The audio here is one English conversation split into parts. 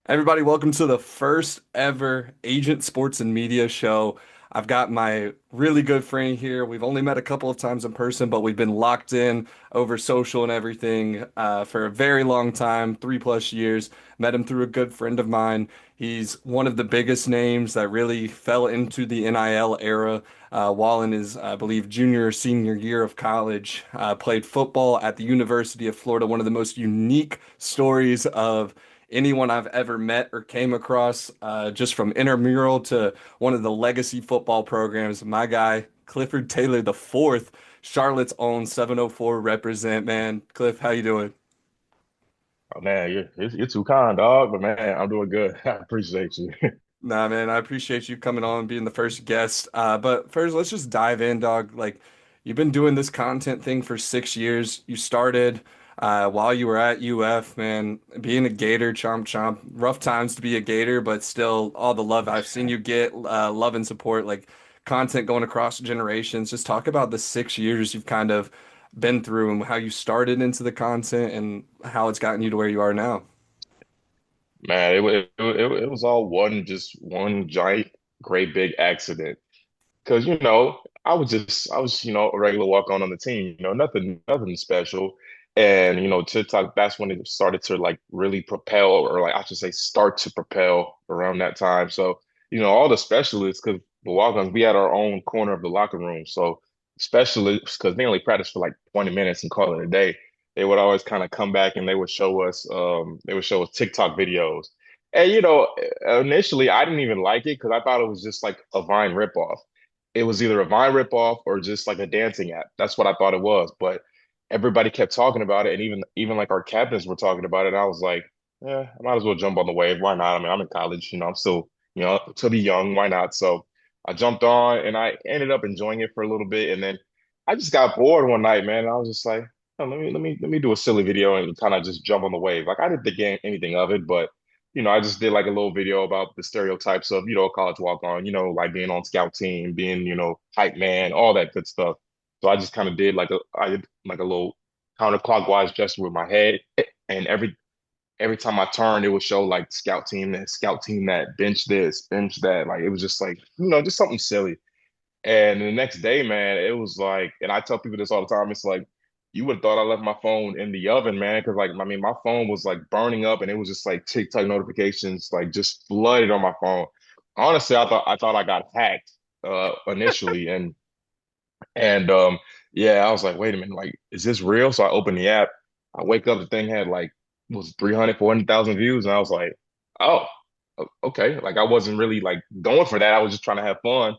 Everybody, welcome to the first ever Agent Sports and Media show. I've got my really good friend here. We've only met a couple of times in person, but we've been locked in over social and everything for a very long time, 3+ years. Met him through a good friend of mine. He's one of the biggest names that really fell into the NIL era while in his, I believe, junior or senior year of college. Played football at the University of Florida, one of the most unique stories of anyone I've ever met or came across, just from intramural to one of the legacy football programs. My guy, Clifford Taylor the fourth, Charlotte's own 704 represent, man. Cliff, how you doing? Oh, man, you're too kind, dog. But man, I'm doing good. I appreciate you. Nah, man, I appreciate you coming on and being the first guest. But first, let's just dive in, dog. Like, you've been doing this content thing for 6 years. You started while you were at UF, man. Being a Gator, chomp chomp. Rough times to be a Gator, but still, all the love I've seen you get, love and support, like content going across generations. Just talk about the 6 years you've kind of been through and how you started into the content and how it's gotten you to where you are now. Man, it was all just one giant, great big accident. Because I was a regular walk on the team. Nothing special. And TikTok, that's when it started to like really propel, or like I should say, start to propel around that time. So all the specialists, because the walk-ons, we had our own corner of the locker room. So specialists, because they only practice for like 20 minutes and call it a day, they would always kind of come back and they would show us TikTok videos. And initially I didn't even like it because I thought it was just like a Vine ripoff. It was either a Vine ripoff or just like a dancing app. That's what I thought it was. But everybody kept talking about it, and even like our captains were talking about it. And I was like, yeah, I might as well jump on the wave. Why not? I mean, I'm in college, I'm still, to be young, why not? So I jumped on and I ended up enjoying it for a little bit. And then I just got bored one night, man. And I was just like, oh, let me do a silly video and kind of just jump on the wave. Like I didn't think anything of it, but I just did like a little video about the stereotypes of, a college walk on, like being on scout team, being, hype man, all that good stuff. So I just kind of I did like a little counterclockwise gesture with my head. And every time I turned, it would show like scout team that, bench this, bench that. Like it was just like, just something silly. And the next day, man, it was like, and I tell people this all the time, it's like, you would have thought I left my phone in the oven, man. Cause like, I mean, my phone was like burning up and it was just like TikTok notifications, like just flooded on my phone. Honestly, I thought I got hacked initially. And yeah, I was like, wait a minute, like, is this real? So I opened the app. I wake up, the thing had like was 300, 400,000 views, and I was like, oh, okay. Like I wasn't really like going for that. I was just trying to have fun.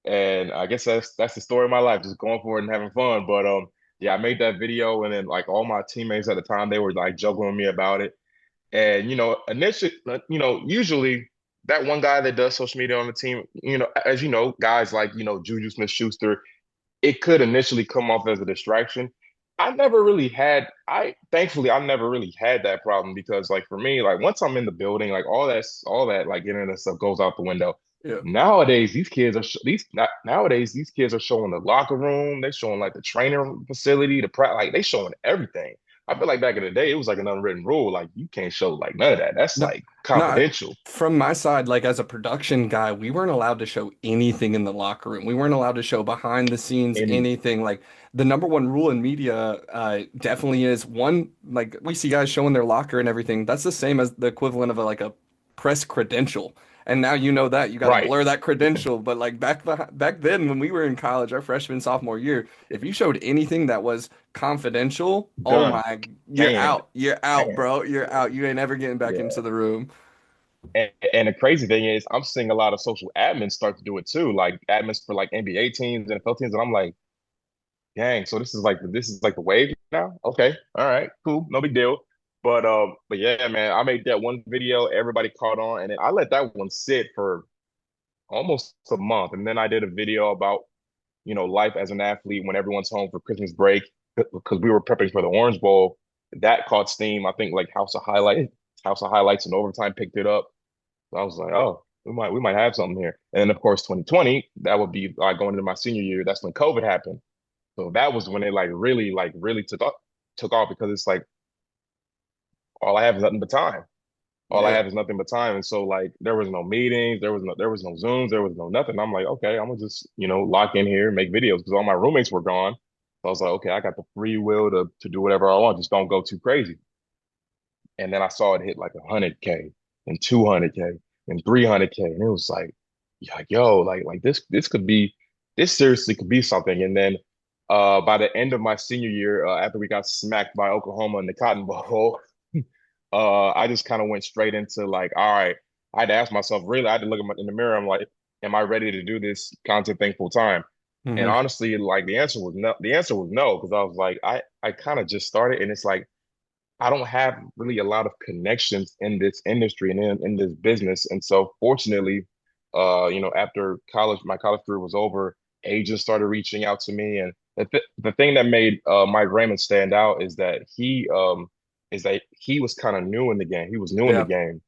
And I guess that's the story of my life, just going for it and having fun. But yeah, I made that video, and then like all my teammates at the time, they were like joking with me about it. And initially, usually that one guy that does social media on the team, as you know, guys like Juju Smith-Schuster, it could initially come off as a distraction. I thankfully I never really had that problem because like for me, like once I'm in the building, like all that like internet stuff goes out the window. Yeah. Nowadays, nowadays these kids are showing the locker room, they're showing like the trainer facility, like they showing everything. I feel like back in the day, it was like an unwritten rule, like you can't show like none of that. That's No, like no, confidential. from my side, like as a production guy, we weren't allowed to show anything in the locker room. We weren't allowed to show behind the scenes And anything. Like the number one rule in media, definitely is one, like we see guys showing their locker and everything. That's the same as the equivalent of a press credential. And now you know that you got to right, blur that credential. But like back then when we were in college, our freshman sophomore year, if you showed anything that was confidential, oh done, my, you're canned, out. You're out, canned. bro. You're out. You ain't ever getting back into Yeah. the room. And the crazy thing is, I'm seeing a lot of social admins start to do it too, like admins for like NBA teams, NFL teams, and I'm like, dang, so this is like the wave now. Okay, all right, cool, no big deal. But yeah, man, I made that one video, everybody caught on, and then I let that one sit for almost a month, and then I did a video about life as an athlete when everyone's home for Christmas break because we were prepping for the Orange Bowl. That caught steam. I think like House of Highlights, and Overtime picked it up. So I was like, oh, we might have something here. And then of course 2020, that would be like going into my senior year. That's when COVID happened. So that was when it like really took off because it's like all I have is nothing but time. All I Yeah. have is nothing but time. And so like there was no meetings, there was no Zooms, there was no nothing. I'm like, okay, I'm gonna just, lock in here, make videos because all my roommates were gone. So I was like, okay, I got the free will to do whatever I want. Just don't go too crazy. And then I saw it hit like 100K and 200K and 300K. And it was like, yo, like this could be, this seriously could be something. And then by the end of my senior year, after we got smacked by Oklahoma in the Cotton Bowl, I just kind of went straight into like, all right, I had to ask myself, really, I had to look in the mirror. I'm like, am I ready to do this content thing full time? And Hmm. honestly, like the answer was no. The answer was no, because I was like, I kind of just started, and it's like I don't have really a lot of connections in this industry and in this business. And so fortunately, after college, my college career was over, agents started reaching out to me. And the thing that made Mike Raymond stand out is that he was kind of new in the game. He was new in the Yeah. game.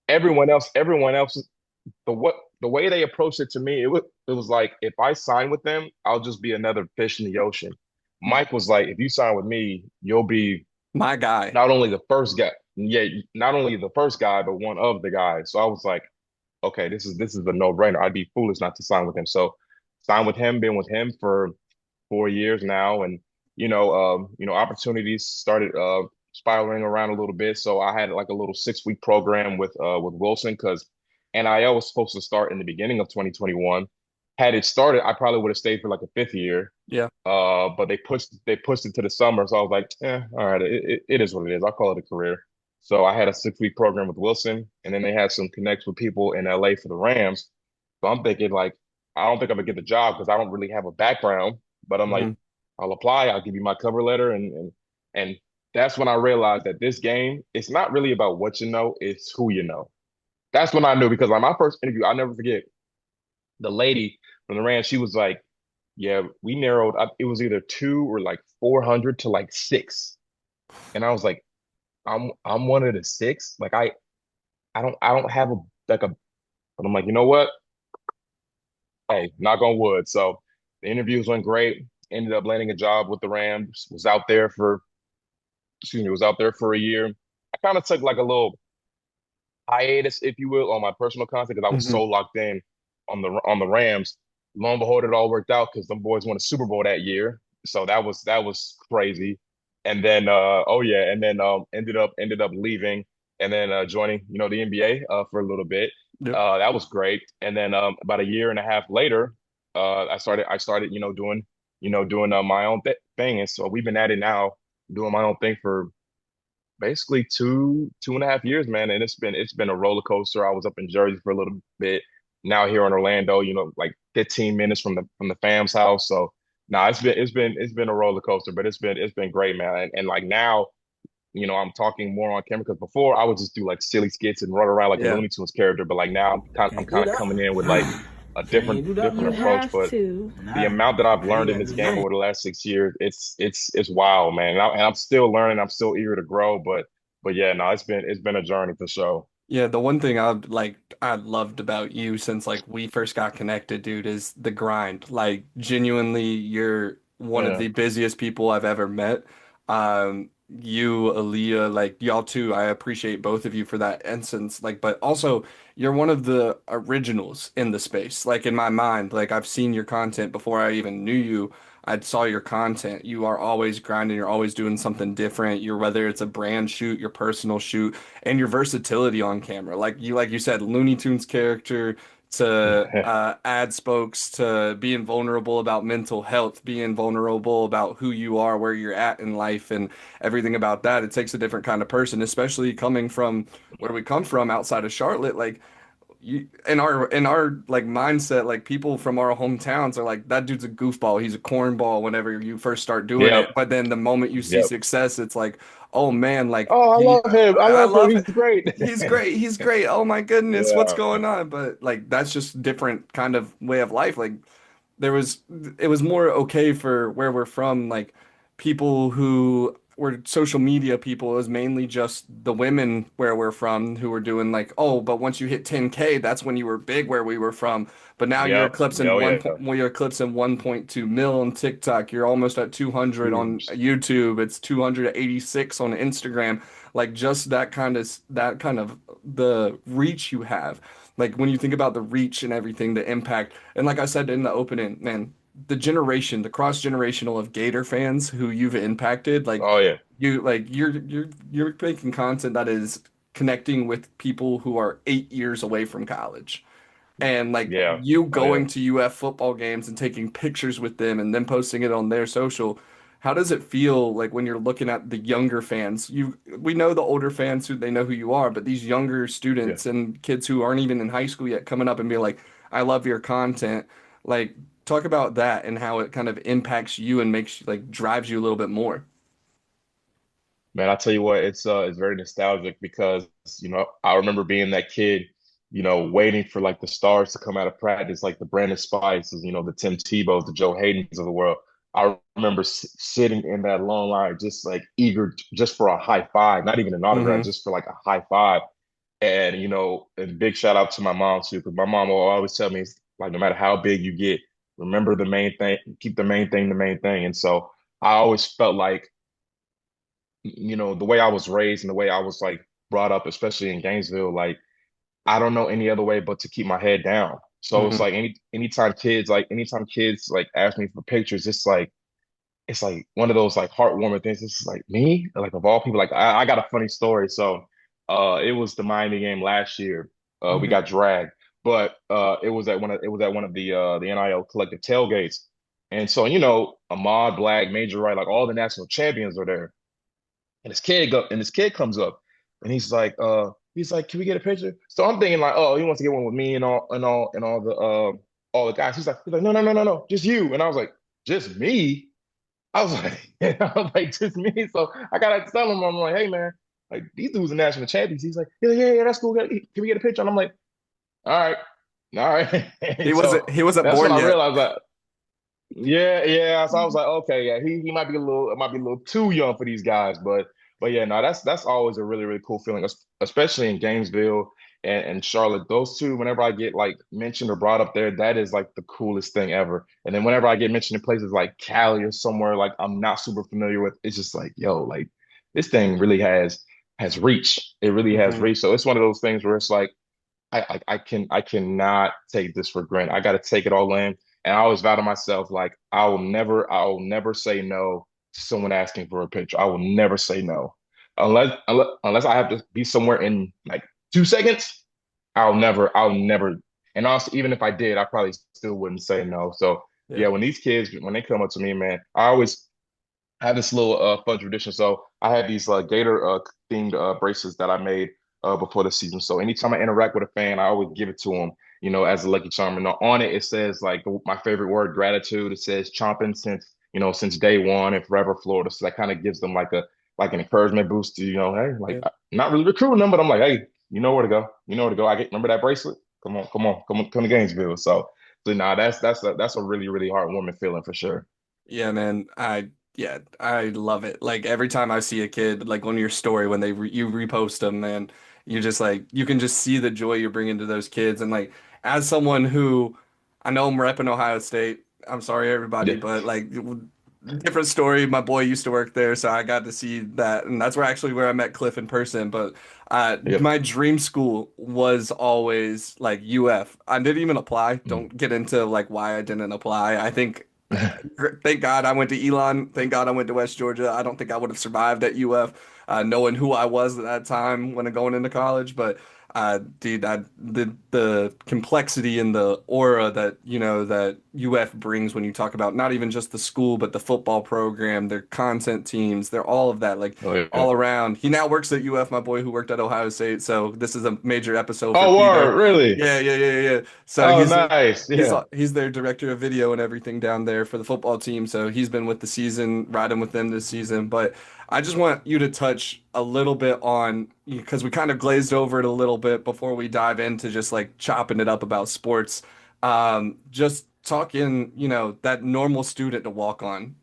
Everyone else, the way they approached it to me, it was like if I sign with them, I'll just be another fish in the ocean. Mike was like, if you sign with me, you'll be My guy. not only the first guy, yeah, not only the first guy, but one of the guys. So I was like, okay, this is a no-brainer. I'd be foolish not to sign with him. So sign with him, been with him for 4 years now, and opportunities started spiraling around a little bit. So I had like a little 6-week program with Wilson because NIL was supposed to start in the beginning of 2021. Had it started, I probably would have stayed for like a fifth year. Yeah. But they pushed it to the summer, so I was like, all right, it is what it is. I'll call it a career. So I had a 6-week program with Wilson, and then they had some connects with people in LA for the Rams. So I'm thinking like, I don't think I'm gonna get the job because I don't really have a background. But I'm like, Hmm. I'll apply. I'll give you my cover letter, and that's when I realized that this game, it's not really about what you know, it's who you know. That's when I knew because like my first interview, I'll never forget the lady from the Rams. She was like, yeah, we narrowed up. It was either two or like 400 to like six. And I was like, I'm one of the six. Like I don't have a like a but I'm like, you know what? Hey, knock on wood. So the interviews went great. Ended up landing a job with the Rams. Was out there for a year. I kind of took like a little hiatus, if you will, on my personal content because I was Hmm. so locked in on the Rams. Lo and behold, it all worked out because the boys won a Super Bowl that year. So that was crazy. And then oh yeah, and then ended up leaving and then joining, the NBA for a little bit. Yep. That was great. And then about a year and a half later, I started, doing my own thing. And so we've been at it now, doing my own thing for basically 2.5 years, man. And it's been a roller coaster. I was up in Jersey for a little bit. Now here in Orlando, like 15 minutes from the fam's house. So now it's been a roller coaster, but it's been great, man. And like now, I'm talking more on camera because before I would just do like silly skits and run around like a Yeah. Looney Tunes character. But like now I'm Can't do kind of coming in with like that. a different Can't do that different no You more. approach. have But to. the Nah, amount that I've I ain't learned in got this the game game. over the last 6 years, it's wild, man. And I'm still learning. I'm still eager to grow, but yeah, no, it's been a journey for sure. Yeah, the one thing I loved about you since like we first got connected, dude, is the grind. Like genuinely, you're one of Yeah, the busiest people I've ever met. You, Aaliyah, like y'all too, I appreciate both of you for that instance. Like, but also you're one of the originals in the space. Like in my mind, like I've seen your content before I even knew you. I saw your content. You are always grinding, you're always doing something different. You're whether it's a brand shoot, your personal shoot and your versatility on camera. Like you said, Looney Tunes character to ad spokes to being vulnerable about mental health, being vulnerable about who you are, where you're at in life, and everything about that. It takes a different kind of person, especially coming from where we come from outside of Charlotte. Like you in our like mindset, like people from our hometowns are like, that dude's a goofball, he's a cornball whenever you first start doing yep, it. But then the moment you see yep. success, it's like, oh man, like Oh, I he love him. I I love him. love He's it. great. He's great. He's great. Oh my goodness, what's Yeah, going on? But like that's just different kind of way of life. Like there was it was more okay for where we're from, like people who were social media people. It was mainly just the women where we're from who were doing like, oh, but once you hit 10K, that's when you were big where we were from. But now you're yep. eclipsing Oh one yeah. point, well, you're eclipsing 1.2 mil on TikTok. You're almost at 200 on Huge. YouTube. It's 286 on Instagram. like just that kind of the reach you have. Like when you think about the reach and everything, the impact, and like I said in the opening, man, the cross generational of Gator fans who you've impacted, like Oh yeah, you're making content that is connecting with people who are 8 years away from college. And like yeah, you oh yeah. going to UF football games and taking pictures with them and then posting it on their social, how does it feel like when you're looking at the younger fans? We know the older fans who they know who you are, but these younger Yeah. students and kids who aren't even in high school yet coming up and be like, I love your content. Like talk about that and how it kind of impacts you and makes like drives you a little bit more. Man, I tell you what, it's very nostalgic because I remember being that kid, waiting for like the stars to come out of practice, like the Brandon Spices, the Tim Tebows, the Joe Haydens of the world. I remember sitting in that long line, just like eager just for a high five, not even an autograph, Hmm. just for like a high five. And and big shout out to my mom too, because my mom will always tell me, like, no matter how big you get, remember the main thing, keep the main thing the main thing. And so I always felt like the way I was raised and the way I was like brought up, especially in Gainesville, like I don't know any other way but to keep my head down. So it's Hmm. like anytime kids like ask me for pictures, it's like one of those like heartwarming things. It's like me, like of all people, like I got a funny story. So it was the Miami game last year. We Hmm. got dragged, but it was at one of the NIL collective tailgates. And so, Ahmad Black, Major Wright, like all the national champions are there. And this kid comes up and he's like, can we get a picture? So I'm thinking like, oh, he wants to get one with me and all the guys. He's like, no, no, no, no, no, just you. And I was like, just me? I was like, I was like, just me. So I gotta tell him, I'm like, hey man, like these dudes are national champions. He's like, yeah, yeah, yeah, that's cool. Can we get a picture? And I'm like, all right, all right. He And wasn't so he wasn't that's when born I yet. realized that yeah, yeah. So I was like, okay, yeah, he might be a little too young for these guys, but yeah, no, that's always a really, really cool feeling, especially in Gainesville and Charlotte. Those two, whenever I get like mentioned or brought up there, that is like the coolest thing ever. And then whenever I get mentioned in places like Cali or somewhere like I'm not super familiar with, it's just like, yo, like this thing really has reach. It really has Hmm. reach. So it's one of those things where it's like I cannot take this for granted. I got to take it all in. And I always vow to myself, like, I will never say no to someone asking for a picture. I will never say no. Unless I have to be somewhere in like 2 seconds, I'll never. And also, even if I did, I probably still wouldn't say no. So Yeah. yeah, when these kids, when they come up to me, man, I have this little fun tradition. So I had these Gator themed bracelets that I made before the season. So anytime I interact with a fan, I always give it to them, as a lucky charm. And on it, it says like my favorite word, gratitude. It says chomping since day one and forever Florida. So that kind of gives them like an encouragement boost to, hey, like Yeah. not really recruiting them, but I'm like, hey, you know where to go. You know where to go. Remember that bracelet? Come on, come on, come on, come to Gainesville. So nah, that's a really, really heartwarming feeling for sure. Yeah, man. I love it. Like every time I see a kid, like on your story when you repost them, man, you just like you can just see the joy you're bringing to those kids. And like as someone who I know I'm repping Ohio State. I'm sorry everybody, Yeah. but like different story. My boy used to work there, so I got to see that, and that's where I met Cliff in person. But Yep. my dream school was always like UF. I didn't even apply. Don't get into like why I didn't apply. I think thank God I went to Elon. Thank God I went to West Georgia. I don't think I would have survived at UF, knowing who I was at that time when going into college. But dude, the complexity and the aura that that UF brings when you talk about not even just the school but the football program, their content teams, they're all of that, like Oh yeah. all around. He now works at UF, my boy who worked at Ohio State. So this is a major episode for Oh, Peter. word, really? Yeah, yeah, yeah, yeah. So Oh, nice. Yeah. he's their director of video and everything down there for the football team. So he's been with the season, riding with them this season. But I just want you to touch a little bit on because we kind of glazed over it a little bit before we dive into just like chopping it up about sports. Just talking, that normal student to walk on,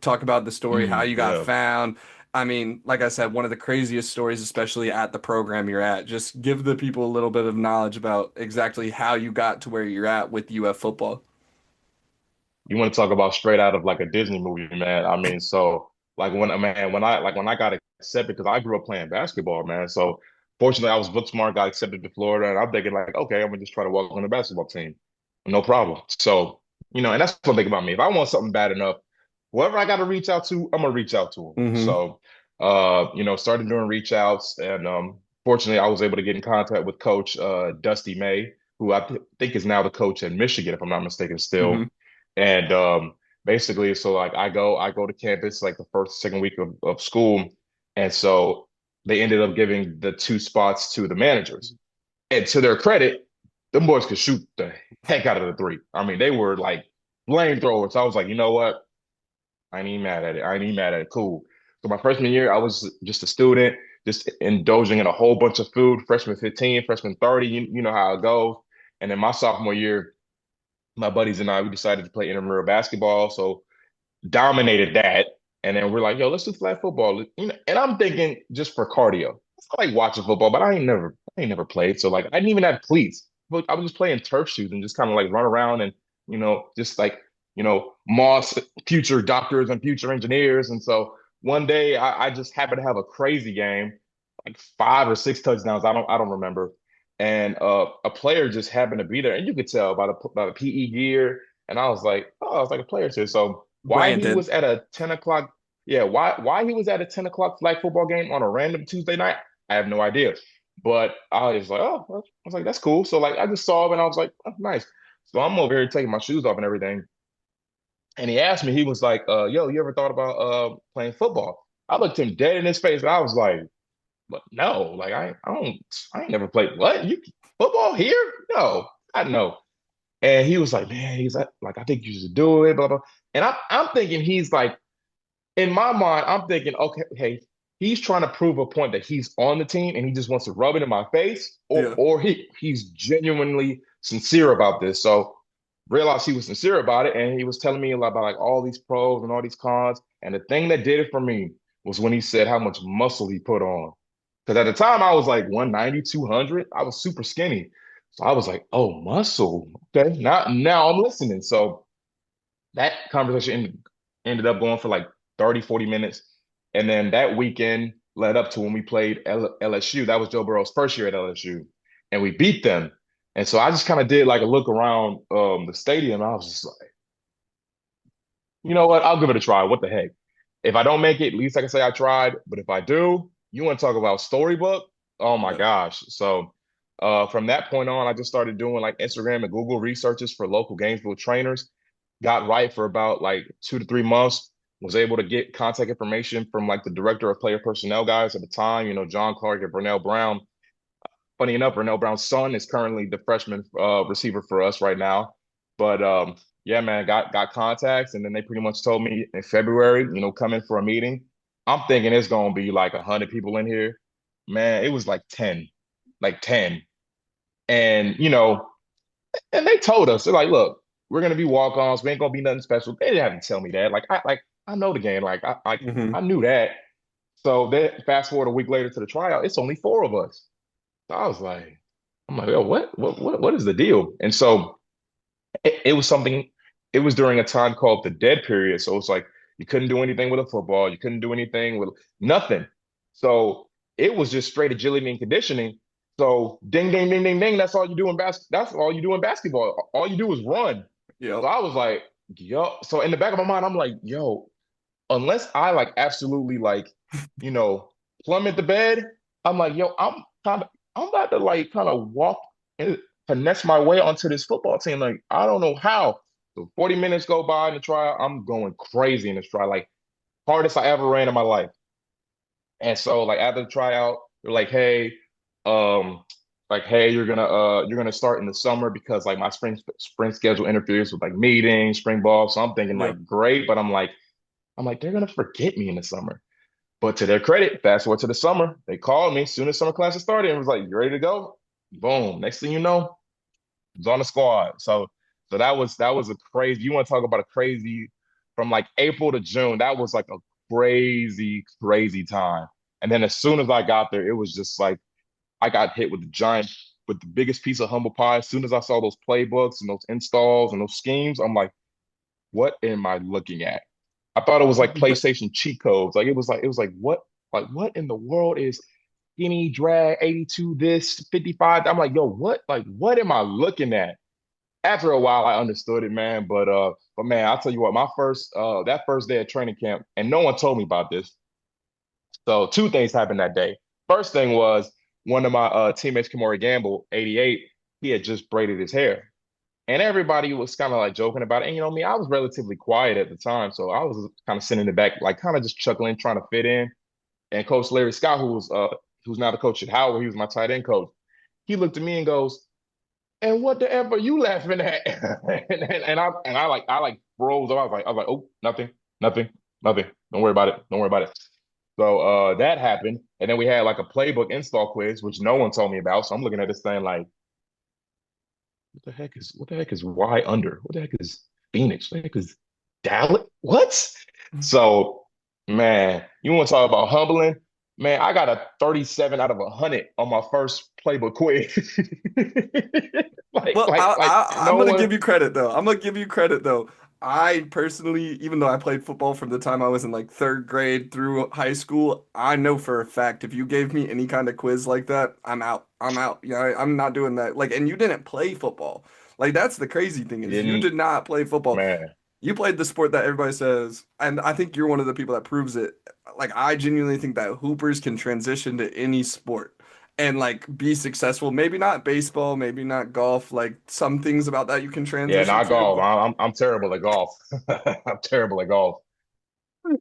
talk about the story, how you got Yeah. found. I mean, like I said, one of the craziest stories, especially at the program you're at. Just give the people a little bit of knowledge about exactly how you got to where you're at with UF football. You want to talk about straight out of like a Disney movie, man. I mean, so like when I got accepted because I grew up playing basketball, man. So fortunately, I was book smart, got accepted to Florida, and I'm thinking like, okay, I'm gonna just try to walk on the basketball team, no problem. So and that's one thing about me. If I want something bad enough, whoever I got to reach out to, I'm gonna reach out to them. Hmm. So, started doing reach outs, and fortunately, I was able to get in contact with Coach Dusty May, who I think is now the coach in Michigan, if I'm not mistaken, Hmm. still. And basically, so like I go to campus like the first, second week of school, and so they ended up giving the two spots to the managers. And to their credit, them boys could shoot the heck out of the three. I mean, they were like flamethrowers. So I was like, you know what? I ain't even mad at it. I ain't even mad at it. Cool. So my freshman year, I was just a student, just indulging in a whole bunch of food. Freshman 15, freshman 30, you know how it goes. And then my sophomore year, my buddies and I, we decided to play intramural basketball. So dominated that. And then we're like, yo, let's do flag football. And I'm thinking just for cardio. I like watching football, but I ain't never played. So like I didn't even have cleats. But I was just playing turf shoes and just kind of like run around and, just like, Moss future doctors and future engineers. And so one day I just happened to have a crazy game, like 5 or 6 touchdowns. I don't remember. And a player just happened to be there. And you could tell by the PE gear. And I was like, oh, it's like a player's here. So why he Brandon. was at a 10 o'clock, yeah, why he was at a 10 o'clock flag football game on a random Tuesday night, I have no idea. But I was like, oh, well, I was like, that's cool. So like I just saw him and I was like, oh, nice. So I'm over here taking my shoes off and everything. And he asked me, he was like, yo, you ever thought about playing football? I looked him dead in his face and I was like, but no, like I ain't never played what? You football here? No, I know. And he was like, man, he's like, I think you should do it, blah, blah. And I'm thinking he's like, in my mind, I'm thinking, okay, hey, he's trying to prove a point that he's on the team and he just wants to rub it in my face, or Yeah. or he's genuinely sincere about this. So realized he was sincere about it, and he was telling me about like all these pros and all these cons. And the thing that did it for me was when he said how much muscle he put on. Because at the time I was like 190, 200. I was super skinny. So I was like, oh, muscle. Okay. Now I'm listening. So that conversation ended up going for like 30, 40 minutes. And then that weekend led up to when we played LSU. That was Joe Burrow's first year at LSU. And we beat them. And so I just kind of did like a look around the stadium. I was just like, you know what? I'll give it a try. What the heck? If I don't make it, at least I can say I tried. But if I do, you want to talk about storybook? Oh my Yeah. gosh. So from that point on, I just started doing like Instagram and Google researches for local Gainesville trainers. Got right for about like 2 to 3 months. Was able to get contact information from like the director of player personnel guys at the time, John Clark and Vernell Brown. Funny enough, Vernell Brown's son is currently the freshman receiver for us right now. But yeah, man, got contacts, and then they pretty much told me in February, come in for a meeting. I'm thinking it's gonna be like 100 people in here. Man, it was like 10, and and they told us they're like, look, we're gonna be walk-ons. We ain't gonna be nothing special. They didn't have to tell me that. I know the game. Hmm. I knew that. So then fast forward a week later to the tryout, it's only four of us. So I'm like, yo, what is the deal? And so it was something, it was during a time called the dead period. So it's like you couldn't do anything with a football, you couldn't do anything with nothing. So it was just straight agility and conditioning. So ding, ding, ding, ding, ding. That's all you do in basketball. All you do is run. Yeah. So I was like, yo. So in the back of my mind, I'm like, yo, unless I like absolutely like, you know, plummet the bed, I'm like, yo, I'm about to like kind of walk and finesse my way onto this football team. Like, I don't know how. So 40 minutes go by in the trial. I'm going crazy in this trial, like hardest I ever ran in my life. And so like after the tryout, they're um, like, hey, you're gonna start in the summer because like my spring schedule interferes with like meetings, spring ball. So I'm thinking Yeah. like great, but I'm like, they're gonna forget me in the summer. But to their credit, fast forward to the summer, they called me as soon as summer classes started and was like, "You ready to go?" Boom. Next thing you know, I was on the squad. So that was a crazy. You want to talk about a crazy from like April to June? That was like a crazy, crazy time. And then as soon as I got there, it was just like I got hit with the biggest piece of humble pie. As soon as I saw those playbooks and those installs and those schemes, I'm like, what am I looking at? I thought it was like PlayStation cheat codes. Like it was like what? Like, what in the world is skinny drag 82 this 55? I'm like, yo, what? Like, what am I looking at? After a while, I understood it, man. But man, I'll tell you what, my first that first day at training camp, and no one told me about this. So two things happened that day. First thing was one of my teammates, Kamori Gamble, 88, he had just braided his hair. And everybody was kind of like joking about it. And you know me, I was relatively quiet at the time. So I was kind of sitting in the back, like kind of just chuckling, trying to fit in. And Coach Larry Scott, who's now the coach at Howard, he was my tight end coach. He looked at me and goes, "And what the F are you laughing at?" and I froze up. I was like, oh, nothing, nothing, nothing. Don't worry about it. Don't worry about it. So that happened. And then we had like a playbook install quiz, which no one told me about. So I'm looking at this thing like, what the heck is Y under? What the heck is Phoenix? What the heck is Dallas? What? So, man, you want to talk about humbling? Man, I got a 37 out of 100 on my first playbook quiz. Well, I'm No gonna one. give you credit though. I'm gonna give you credit though. I personally, even though I played football from the time I was in like third grade through high school, I know for a fact if you gave me any kind of quiz like that, I'm out. I'm out. Yeah, I'm not doing that. Like, and you didn't play football. Like, that's the crazy thing is you Didn't, did not play football. man. You played the sport that everybody says, and I think you're one of the people that proves it. Like, I genuinely think that hoopers can transition to any sport and like be successful. Maybe not baseball, maybe not golf. Like some things about that you can Yeah, transition not to. golf. I'm terrible at golf. I'm terrible at golf.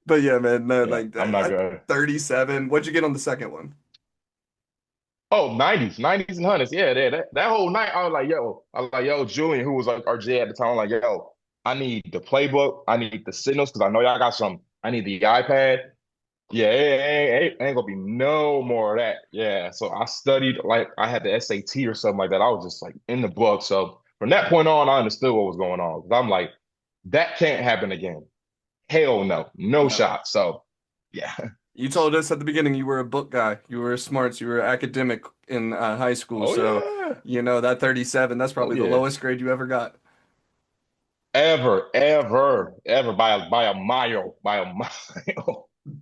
But yeah, man, no, Yeah, like I'm not I, good. 37. What'd you get on the second one? Oh, 90s and hundreds. Yeah, that whole night, I was like, yo, Julian, who was like our J at the time, I'm like, yo, I need the playbook, I need the signals, because I know y'all got some. I need the iPad. Yeah, ain't gonna be no more of that. Yeah. So I studied like I had the SAT or something like that. I was just like in the book. So from that point on, I understood what was going on. 'Cause I'm like, that can't happen again. Hell no, no No. shot. So yeah. You told us at the beginning you were a book guy. You were smart. You were academic in high school. Oh So, yeah. you know, that 37, that's Oh probably the yeah. lowest grade you ever got. Ever by a mile.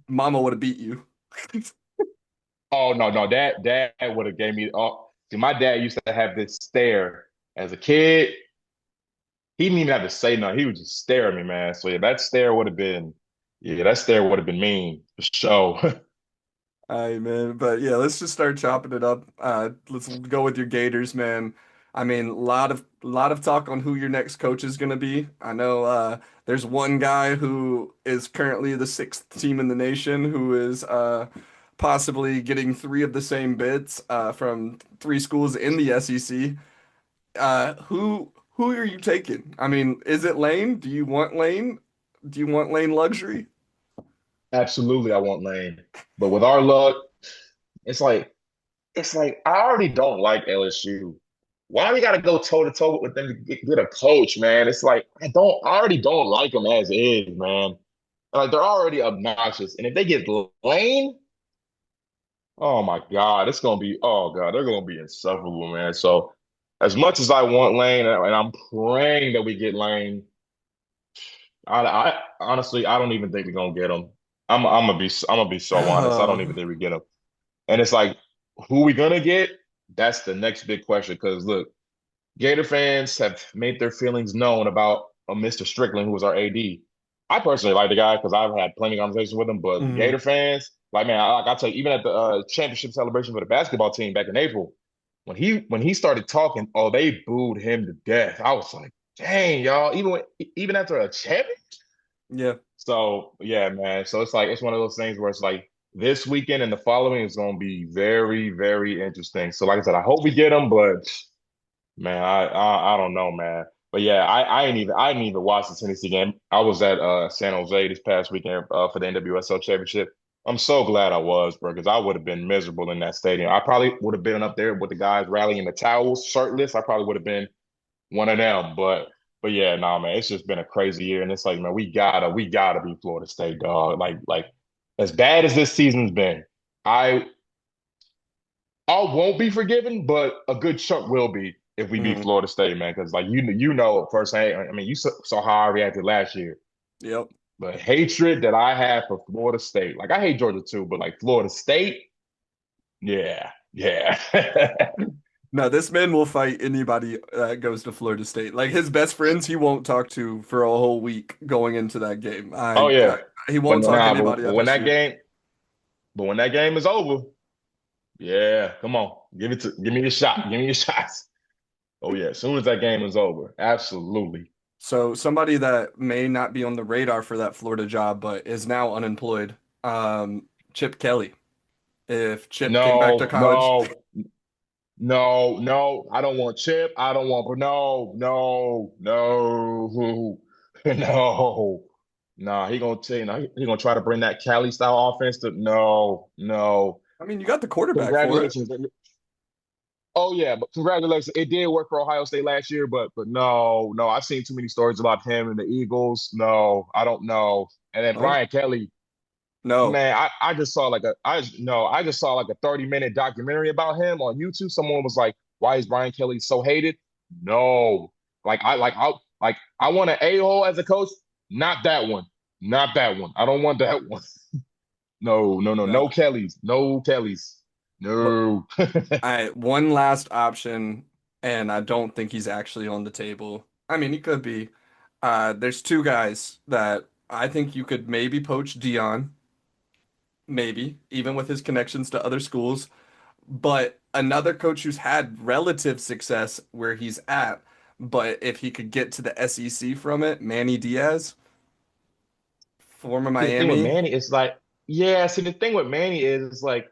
Mama would have beat you. Oh no, no, dad would have gave me. Oh, see, my dad used to have this stare as a kid. He didn't even have to say nothing. He would just stare at me, man. So yeah, that stare would have been mean for sure. All right, man. But yeah, let's just start chopping it up. Let's go with your Gators, man. I mean, a lot of talk on who your next coach is gonna be. I know there's one guy who is currently the sixth team in the nation who is possibly getting three of the same bids from three schools in the SEC. Who are you taking? I mean, is it Lane? Do you want Lane? Do you want Lane luxury? Absolutely, I want Lane. But with our luck, it's like I already don't like LSU. Why we gotta go toe to toe with them to get a coach, man? It's like I already don't like them as is, man. Like they're already obnoxious, and if they get Lane, oh my God, oh God, they're gonna be insufferable, man. So as much as I want Lane, and I'm praying that we get Lane, I honestly I don't even think we're gonna get him. I'm gonna be so honest. I don't even Oh, think we get him. And it's like, who we gonna get? That's the next big question. Because look, Gator fans have made their feelings known about Mr. Strickland, who was our AD. I personally like the guy because I've had plenty of conversations with him. But the mhm. Gator fans, like man, I'll tell you, even at the championship celebration for the basketball team back in April, when he started talking, oh, they booed him to death. I was like, dang, y'all, even after a champion. Yeah. So yeah, man. So it's like it's one of those things where it's like this weekend and the following is going to be very, very interesting. So like I said, I hope we get them, but man, I don't know, man. But yeah, I ain't even watched the Tennessee game. I was at San Jose this past weekend for the NWSL championship. I'm so glad I was, bro, because I would have been miserable in that stadium. I probably would have been up there with the guys rallying the towels, shirtless. I probably would have been one of them. But yeah, nah, man, it's just been a crazy year, and it's like, man, we gotta be Florida State, dog. Like as bad as this season's been, I I won't be forgiven, but a good chunk will be if we beat Mhm. Florida State, man. Because like you know firsthand. I mean, you saw how I reacted last year. Yep. the hatred that I have for Florida State. Like I hate Georgia too, but like Florida State, yeah, yeah. No, this man will fight anybody that goes to Florida State. Like his best friends, he won't talk to for a whole week going into that game. Oh yeah. He But won't talk to nah, anybody but when that FSU. game, but when that game is over, yeah, come on. Give me your shot. Give me your shots. Oh yeah, as soon as that game is over. Absolutely. So somebody that may not be on the radar for that Florida job, but is now unemployed, Chip Kelly. If Chip came back to No, college, no, no, no. I don't want Chip. I don't want no, no, no, no. Nah, he gonna tell you, nah, he gonna try to bring that Cali style offense to no, no. I mean, you got the quarterback for it. Congratulations. Oh yeah, but congratulations. It did work for Ohio State last year, but no, no. I've seen too many stories about him and the Eagles. No, I don't know. And then Oh, Brian Kelly, no. man, I just saw like a I no, I just saw like a 30-minute documentary about him on YouTube. Someone was like, "Why is Brian Kelly so hated?" No, like I want an a-hole as a coach. Not that one. Not that one. I don't want that one. No, no, no, No. no Kellys. No Kellys. What, No. one last option, and I don't think he's actually on the table. I mean, he could be. There's two guys that I think you could maybe poach Dion, maybe, even with his connections to other schools. But another coach who's had relative success where he's at, but if he could get to the SEC from it, Manny Diaz, former See, the thing with Miami. Manny is like, yeah, see, the thing with Manny is like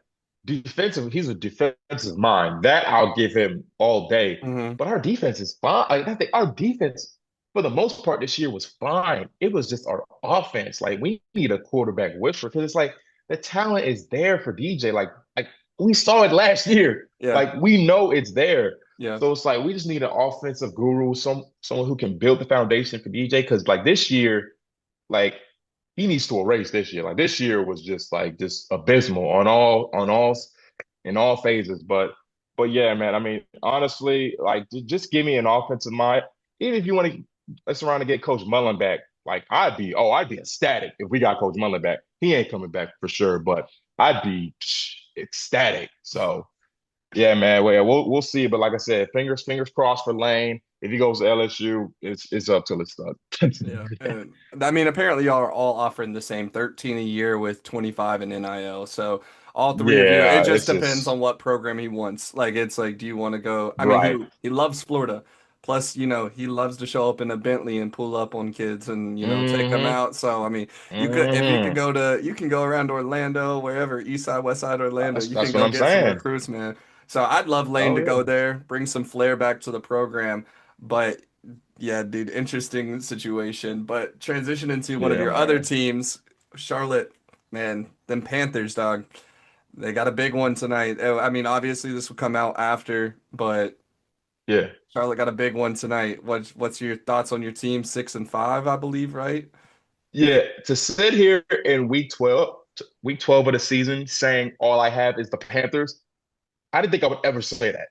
defensive, he's a defensive mind. That I'll give him all day. Hmm. But our defense is fine. I think our defense, for the most part, this year was fine. It was just our offense. Like we need a quarterback whisperer because it's like the talent is there for DJ. Like we saw it last year. Yeah, Like we know it's there. yeah, So it's like we just need an offensive guru, someone who can build the foundation for DJ. Because like this year, like he needs to erase this year. Like this year was just like just abysmal in all phases. But yeah, man. I mean, honestly, like just give me an offensive mind. Even if you want to mess around and get Coach Mullen back, like I'd be ecstatic if we got Coach Mullen back. He ain't coming back for sure, but I'd be ecstatic. So yeah, man. Well, we'll see. But like I said, fingers crossed for Lane. If he goes to LSU, it's up till it's done. yeah. And I mean, apparently y'all are all offering the same 13 a year with 25 in NIL. So all three of you, it Yeah, just it's depends on just what program he wants. Like it's like, do you want to go? I mean, right. he loves Florida. Plus, he loves to show up in a Bentley and pull up on kids and, take them Hmm. out. So, I mean, if you could Hmm. you can go around Orlando, wherever, East Side, West Side Orlando, you can That's what go I'm get some saying. recruits, man. So I'd love Lane Oh to yeah. go there, bring some flair back to the program. But yeah, dude, interesting situation. But transition into one of Yeah, your other man. teams, Charlotte, man, them Panthers, dog. They got a big one tonight. I mean, obviously this will come out after, but Yeah. Charlotte got a big one tonight. What's your thoughts on your team? 6-5, I believe, right? Yeah. To sit here in week 12 of the season saying all I have is the Panthers, I didn't think I would ever say that.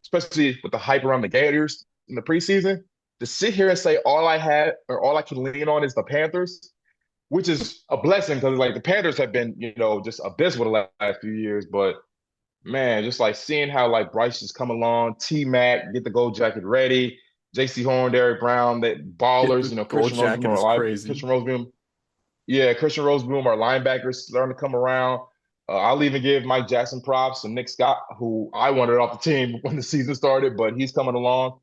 Especially with the hype around the Gators in the preseason. To sit here and say all I had or all I can lean on is the Panthers, which is a blessing because like the Panthers have been, just abysmal the last few years. But man, just like seeing how like Bryce just come along, T Mac get the gold jacket ready, JC Horn, Derek Brown, that Get ballers, the gold jacket is crazy. Christian Roseboom, yeah, Christian Roseboom, our linebackers starting to come around. I'll even give Mike Jackson props and Nick Scott, who I wanted off the team when the season started, but he's coming along.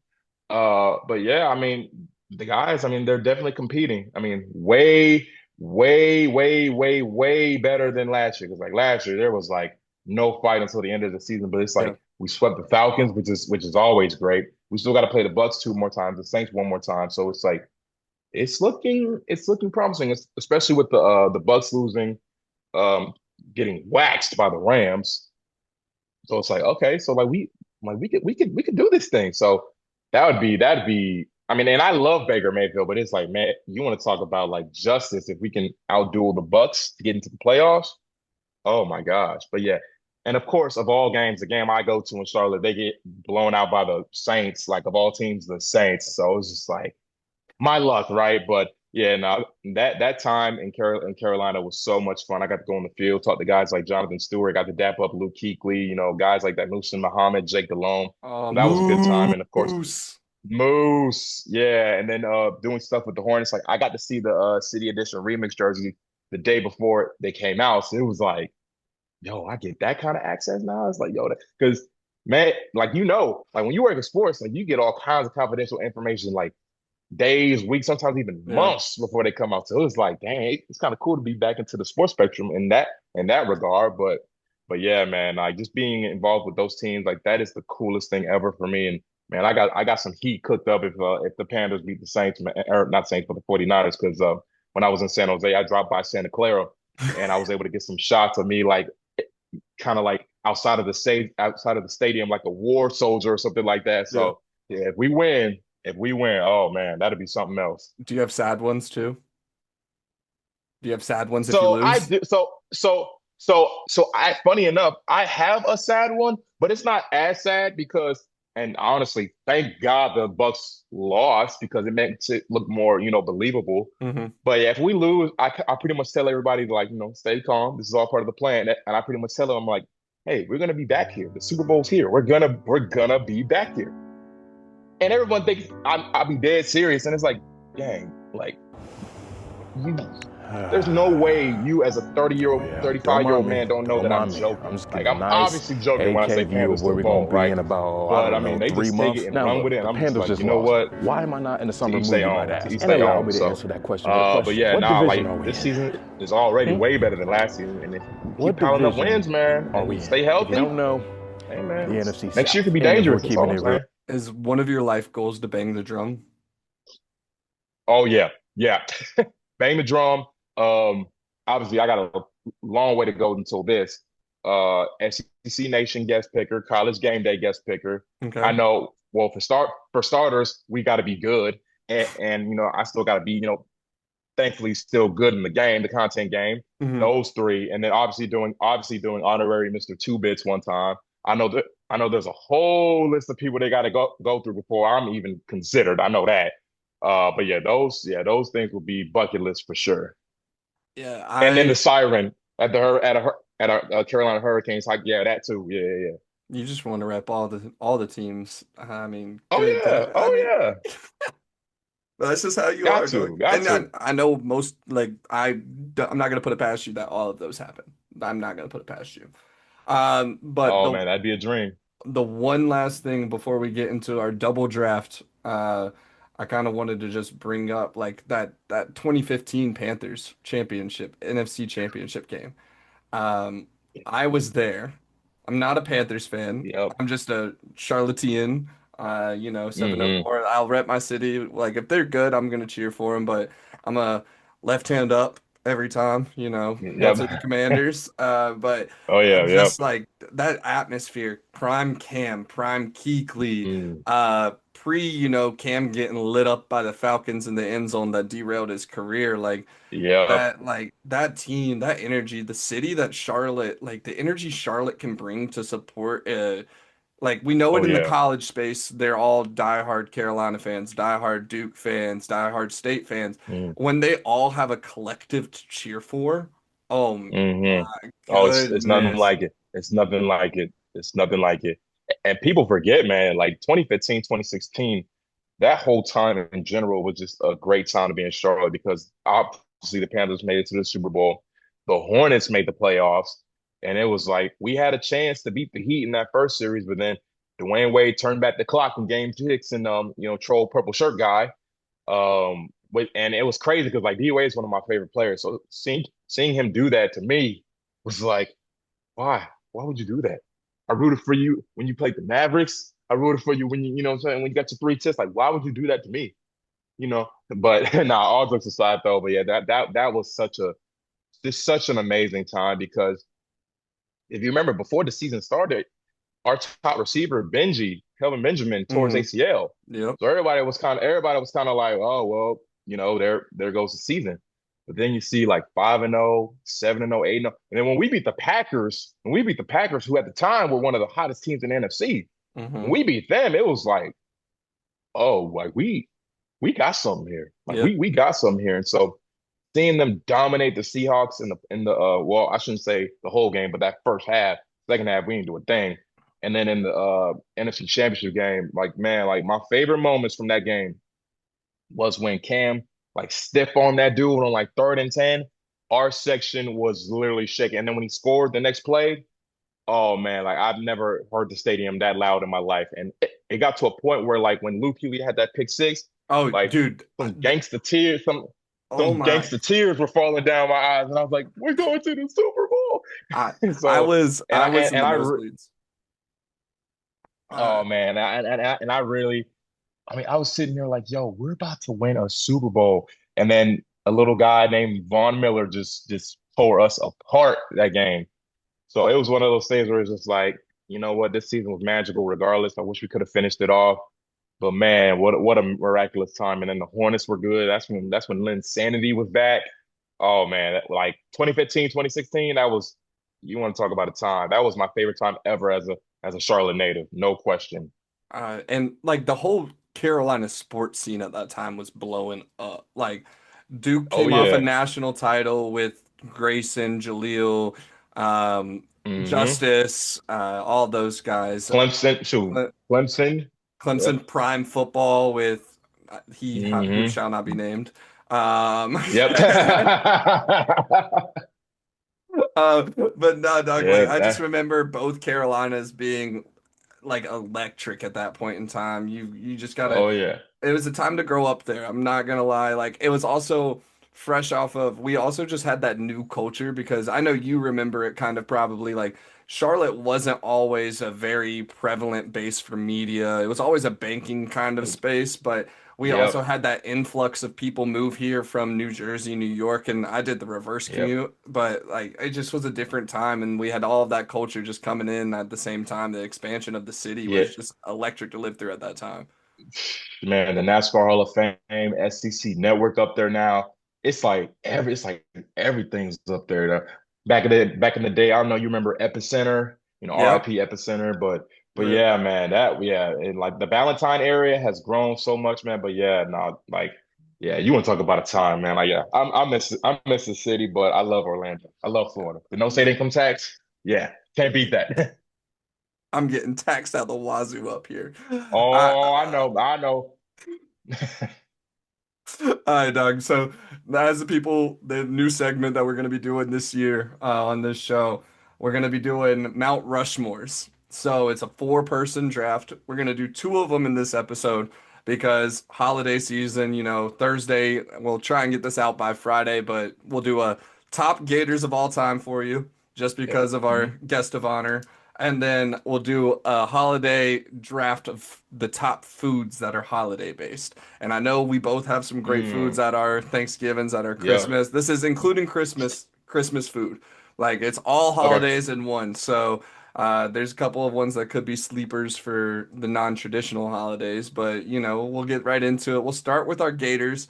But yeah, I mean, the guys, I mean, they're definitely competing. I mean, way better than last year. Because like last year, there was like no fight until the end of the season. But it's Yeah. like we swept the Falcons, which is always great. We still got to play the Bucks two more times, the Saints one more time. So it's like it's looking promising, especially with the Bucks losing, um, getting waxed by the Rams. So it's like, okay, so we could do this thing. So that'd be. I mean, and I love Baker Mayfield, but it's like, man, you want to talk about like justice if we can outduel the Bucks to get into the playoffs? Oh my gosh. But yeah. And of course, of all games, the game I go to in Charlotte, they get blown out by the Saints, like of all teams, the Saints. So it's just like my luck, right? But Yeah, no, that time in Carolina was so much fun. I got to go on the field, talk to guys like Jonathan Stewart, got to dap up Luke Kuechly, guys like that, Muhsin Muhammad, Jake Delhomme. So that was a good time. And of course, Moose. Moose, yeah, and then doing stuff with the Hornets. Like I got to see the City Edition remix jersey the day before they came out, so it was like, yo, I get that kind of access now. It's like, yo, because man, like like when you work in sports, like you get all kinds of confidential information, like days, weeks, sometimes even Yeah. months before they come out. So it was like, dang, it's kind of cool to be back into the sports spectrum in that regard. But yeah, man, like just being involved with those teams, like that is the coolest thing ever for me. And man, I got some heat cooked up if the Panthers beat the Saints, or not Saints, but the 49ers, because when I was in San Jose, I dropped by Santa Clara and I was able to get some shots of me like kind of like outside of the stadium, like a war soldier or something like that. Yeah. So yeah, if we win, oh man, that'd be something else. Do you have sad ones too? Do you have sad ones if you So I lose? do. Funny enough, I have a sad one, but it's not as sad because, and honestly, thank God the Bucks lost because it makes it look more, believable. Hmm. But yeah, if we lose, I pretty much tell everybody to like, stay calm. This is all part of the plan, and I pretty much tell them, I'm like, hey, we're gonna be back here. The Super Bowl's here. We're gonna be back here, and everyone thinks I'll be dead serious, and it's like, dang, like you there's no way you as a 30-year-old, Yeah, don't 35-year-old mind me. man don't know Don't that I'm mind me. I'm joking. just Like giving a I'm nice obviously joking when I say 8K view Panthers of where still we're going ball, to be right? in about, I But I don't mean, know, they three just take it months. and Now, run with look, it. the And I'm just Panthers like, just you know lost. what? Why am I not in the To summer each stay movie, might on. To ask? each And stay allow on. me to So, answer that question with a but question. yeah, What now division like are we this in? season is already Hmm? way better than last season. And if we keep What piling up division wins, man, are we and in? stay If you healthy, don't know, hey the man, NFC next year could South. be And if we're dangerous. That's all keeping I'm it real. saying. Is one of your life goals to bang the drum? Oh yeah, yeah. Bang the drum. Um, Obviously, I got a long way to go until this. SEC Nation guest picker, College Game Day guest picker. I Okay. know. Well, for starters, we got to be good, and I still got to be thankfully still good in the game, the content game. Hmm. Those three, and then obviously doing honorary Mr. Two Bits one time. I know there's a whole list of people they got to go through before I'm even considered. I know that. But yeah, those things will be bucket list for sure. Yeah, And then the I siren at a Carolina Hurricanes, like yeah, that too. Yeah, yeah, yeah. you just want to rep all the teams. I mean, Oh good. yeah, I oh mean, yeah. that's just how you Got are, dog. to, got And to. I know most like I'm not gonna put it past you that all of those happen. I'm not gonna put it past you. But Oh the man, that'd be a dream. the one last thing before we get into our double draft, I kind of wanted to just bring up like that 2015 Panthers championship, NFC championship game. Um, I was there. I'm not a Panthers fan. Yep. I'm just a Charlottean. 704. I'll rep my city. Like if they're good, I'm gonna cheer for them. But I'm a left hand up every time. Hail to the Yep. Commanders. But Oh yeah, yep. just like that atmosphere, prime Cam, prime Kuechly, Mm, pre, Cam getting lit up by the Falcons in the end zone that derailed his career. yep. That team, that energy, the city that Charlotte, like the energy Charlotte can bring to support like we know it Oh in the yeah. college space, they're all diehard Carolina fans, diehard Duke fans, diehard State fans. Mm, When they all have a collective to cheer for, oh hmm. my Oh, it's nothing goodness. like it. It's nothing like it. It's nothing like it. And people forget, man, like 2015, 2016, that whole time in general was just a great time to be in Charlotte because obviously the Panthers made it to the Super Bowl. The Hornets made the playoffs. And it was like we had a chance to beat the Heat in that first series, but then Dwayne Wade turned back the clock in game 6 and troll purple shirt guy. And it was crazy because like D Wade is one of my favorite players. So seeing him do that to me was like, why? Why would you do that? I rooted for you when you played the Mavericks. I rooted for you when you know what I'm saying, when you got your three tips. Like, why would you do that to me? But nah, all jokes aside though, but yeah, that was just such an amazing time because if you remember before the season started, our top receiver, Kelvin Benjamin, tore his Hmm. ACL. Yep. So everybody was kind of like, oh well, there goes the season. But then you see like 5-0, 7-0, 8-0. And then when we beat the Packers, who at the time were one of the hottest teams in the NFC, when Hmm. we beat them, it was like, oh, like we got something here. Like Yep. we got something here. And so seeing them dominate the Seahawks in the well, I shouldn't say the whole game, but that first half, second half, we didn't do a thing. And then in the NFC Championship game, like man, like my favorite moments from that game was when Cam like stiff on that dude on like 3rd and 10. Our section was literally shaking. And then when he scored the next play, oh man, like I've never heard the stadium that loud in my life. And it got to a point where like when Luke Kuechly had that pick six, Oh, like dude. Oh some my. gangster tears were falling down my eyes, and I was like, "We're going to the Super Bowl!" I So, I was in the nosebleeds. Uh, oh man, and I really, I mean, I was sitting there like, "Yo, we're about to win a Super Bowl," and then a little guy named Von Miller just tore us apart that game. So it was one of those things where it's just like, you know what, this season was magical regardless. I wish we could have finished it off. But man, what a miraculous time. And then the Hornets were good. That's when Lynn Sanity was back. Oh man, like 2015, 2016, that was you want to talk about a time. That was my favorite time ever as a Charlotte native, no question. and like the whole Carolina sports scene at that time was blowing up. Like Duke Oh came off a yeah. national title with Grayson, Jaleel, um, Hmm. Justice, all those guys. Clemson, shoot. Cle- Clemson. Yep. Clemson prime football with he who Hmm. shall not be named. Um, Yep. but no, dog, like Yeah, I just that, remember both Carolinas being like electric at that point in time. You just gotta oh yeah. it was a time to grow up there. I'm not gonna lie. Like it was also fresh off of we also just had that new culture because I know you remember it kind of probably like Charlotte wasn't always a very prevalent base for media. It was always a banking kind of space, but we also Yep. had that influx of people move here from New Jersey, New York, and I did the reverse Yep. commute, but like it just was a different time and we had all of that culture just coming in at the same time. The expansion of the city Yeah. was just electric to live through at that time. Man, the NASCAR Hall of Fame, SEC Network up there now. It's like everything's up there. Back in the day, I don't know, you remember Epicenter, Yep. RIP Epicenter, but Rip. yeah, man, that yeah, and like the Valentine area has grown so much, man. But yeah, no, like yeah, you want to talk about a time, man. Like yeah, I miss the city, but I love Orlando. I love Florida. The no state income tax, yeah, can't beat that. I'm getting taxed out the wazoo up here. Oh, I know. All right, Doug. So, as the people, the new segment that we're going to be doing this year on this show, we're going to be doing Mount Rushmores. So, it's a four-person draft. We're going to do two of them in this episode because holiday season, Thursday, we'll try and get this out by Friday, but we'll do a top Gators of all time for you just Yep. because of our Mhm. guest of honor. And then we'll do a holiday draft of the top foods that are holiday based. And I know we both have some great foods Mm. at our Thanksgivings, at our Yep. Christmas. This is including Christmas food. Like it's all Okay. holidays in one. So there's a couple of ones that could be sleepers for the non-traditional holidays, but we'll get right into it. We'll start with our Gators,